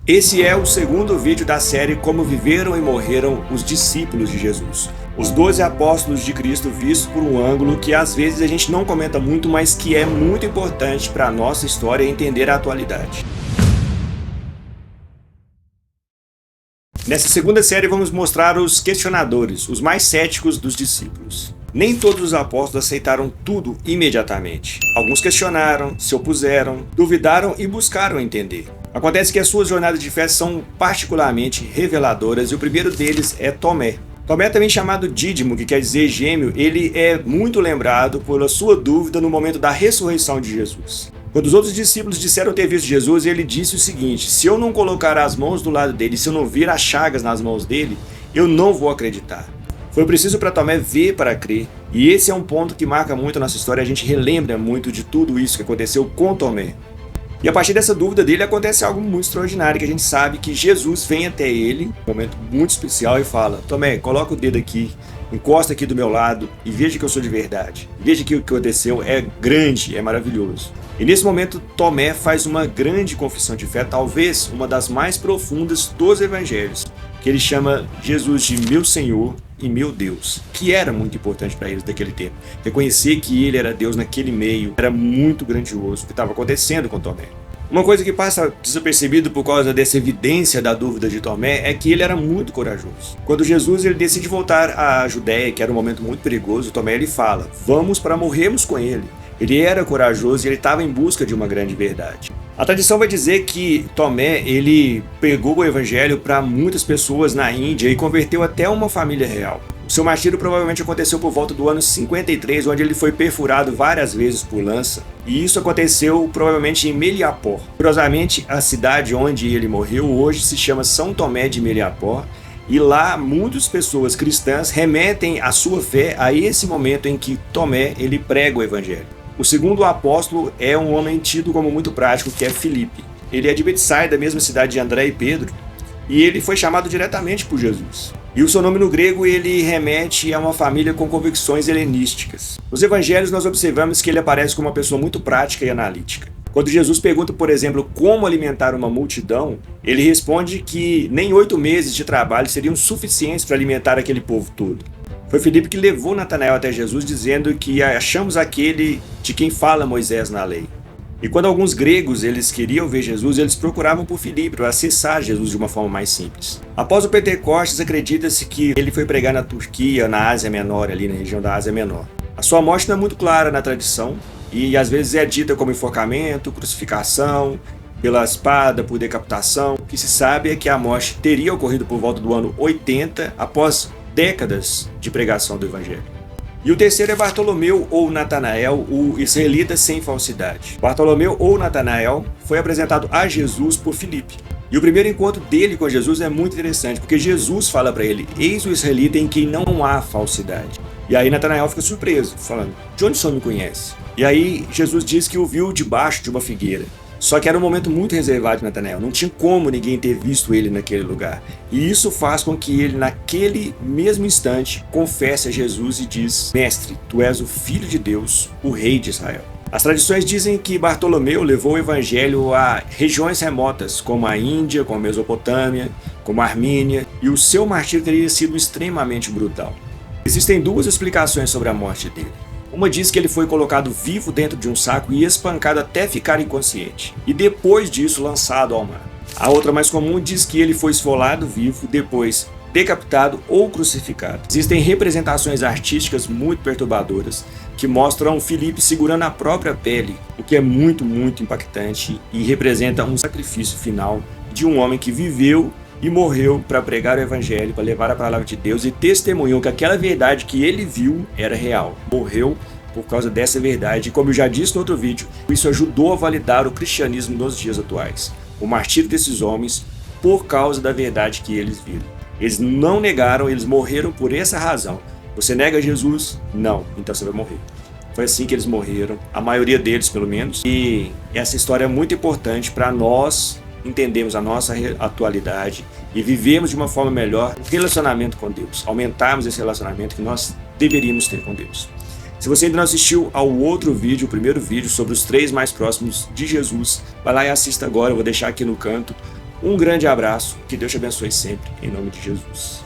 Esse é o segundo vídeo da série Como Viveram e Morreram os Discípulos de Jesus. Os 12 apóstolos de Cristo vistos por um ângulo que às vezes a gente não comenta muito, mas que é muito importante para a nossa história e entender a atualidade. Nessa segunda série vamos mostrar os questionadores, os mais céticos dos discípulos. Nem todos os apóstolos aceitaram tudo imediatamente. Alguns questionaram, se opuseram, duvidaram e buscaram entender. Acontece que as suas jornadas de fé são particularmente reveladoras e o primeiro deles é Tomé. Tomé, também chamado Dídimo, que quer dizer gêmeo, ele é muito lembrado pela sua dúvida no momento da ressurreição de Jesus. Quando os outros discípulos disseram ter visto Jesus, ele disse o seguinte: se eu não colocar as mãos do lado dele, se eu não vir as chagas nas mãos dele, eu não vou acreditar. Foi preciso para Tomé ver para crer, e esse é um ponto que marca muito a nossa história, a gente relembra muito de tudo isso que aconteceu com Tomé. E a partir dessa dúvida dele acontece algo muito extraordinário, que a gente sabe que Jesus vem até ele, um momento muito especial, e fala: Tomé, coloca o dedo aqui, encosta aqui do meu lado e veja que eu sou de verdade. Veja que o que aconteceu é grande, é maravilhoso. E nesse momento Tomé faz uma grande confissão de fé, talvez uma das mais profundas dos evangelhos, que ele chama Jesus de meu Senhor e meu Deus, que era muito importante para eles naquele tempo. Reconhecer que ele era Deus naquele meio era muito grandioso o que estava acontecendo com Tomé. Uma coisa que passa desapercebido por causa dessa evidência da dúvida de Tomé é que ele era muito corajoso. Quando Jesus ele decide voltar à Judéia, que era um momento muito perigoso, Tomé ele fala: vamos para morrermos com ele. Ele era corajoso e ele estava em busca de uma grande verdade. A tradição vai dizer que Tomé ele pregou o evangelho para muitas pessoas na Índia e converteu até uma família real. O seu martírio provavelmente aconteceu por volta do ano 53, onde ele foi perfurado várias vezes por lança. E isso aconteceu provavelmente em Meliapor. Curiosamente, a cidade onde ele morreu hoje se chama São Tomé de Meliapor. E lá muitas pessoas cristãs remetem a sua fé a esse momento em que Tomé ele prega o evangelho. O segundo apóstolo é um homem tido como muito prático, que é Filipe. Ele é de Betsaida, da mesma cidade de André e Pedro, e ele foi chamado diretamente por Jesus. E o seu nome no grego ele remete a uma família com convicções helenísticas. Nos evangelhos nós observamos que ele aparece como uma pessoa muito prática e analítica. Quando Jesus pergunta, por exemplo, como alimentar uma multidão, ele responde que nem 8 meses de trabalho seriam suficientes para alimentar aquele povo todo. Foi Filipe que levou Natanael até Jesus dizendo que achamos aquele de quem fala Moisés na lei. E quando alguns gregos eles queriam ver Jesus, eles procuravam por Filipe para acessar Jesus de uma forma mais simples. Após o Pentecostes, acredita-se que ele foi pregar na Turquia, na Ásia Menor, ali na região da Ásia Menor. A sua morte não é muito clara na tradição e às vezes é dita como enforcamento, crucificação, pela espada, por decapitação. O que se sabe é que a morte teria ocorrido por volta do ano 80, após décadas de pregação do evangelho. E o terceiro é Bartolomeu ou Natanael, o israelita sem falsidade. Bartolomeu ou Natanael foi apresentado a Jesus por Filipe. E o primeiro encontro dele com Jesus é muito interessante, porque Jesus fala para ele: eis o israelita em quem não há falsidade. E aí Natanael fica surpreso, falando: de onde o senhor me conhece? E aí Jesus diz que o viu debaixo de uma figueira. Só que era um momento muito reservado de Natanael, não tinha como ninguém ter visto ele naquele lugar. E isso faz com que ele, naquele mesmo instante, confesse a Jesus e diz: Mestre, tu és o Filho de Deus, o Rei de Israel. As tradições dizem que Bartolomeu levou o evangelho a regiões remotas, como a Índia, como a Mesopotâmia, como a Armênia, e o seu martírio teria sido extremamente brutal. Existem duas explicações sobre a morte dele. Uma diz que ele foi colocado vivo dentro de um saco e espancado até ficar inconsciente, e depois disso lançado ao mar. A outra, mais comum, diz que ele foi esfolado vivo, depois decapitado ou crucificado. Existem representações artísticas muito perturbadoras que mostram Filipe segurando a própria pele, o que é muito impactante e representa um sacrifício final de um homem que viveu e morreu para pregar o evangelho, para levar a palavra de Deus e testemunhou que aquela verdade que ele viu era real. Morreu por causa dessa verdade e, como eu já disse no outro vídeo, isso ajudou a validar o cristianismo nos dias atuais. O martírio desses homens por causa da verdade que eles viram. Eles não negaram, eles morreram por essa razão. Você nega Jesus? Não, então você vai morrer. Foi assim que eles morreram, a maioria deles pelo menos. E essa história é muito importante para nós entendemos a nossa atualidade e vivemos de uma forma melhor o relacionamento com Deus, aumentarmos esse relacionamento que nós deveríamos ter com Deus. Se você ainda não assistiu ao outro vídeo, o primeiro vídeo sobre os 3 mais próximos de Jesus, vai lá e assista agora, eu vou deixar aqui no canto Um grande abraço, que Deus te abençoe sempre, em nome de Jesus.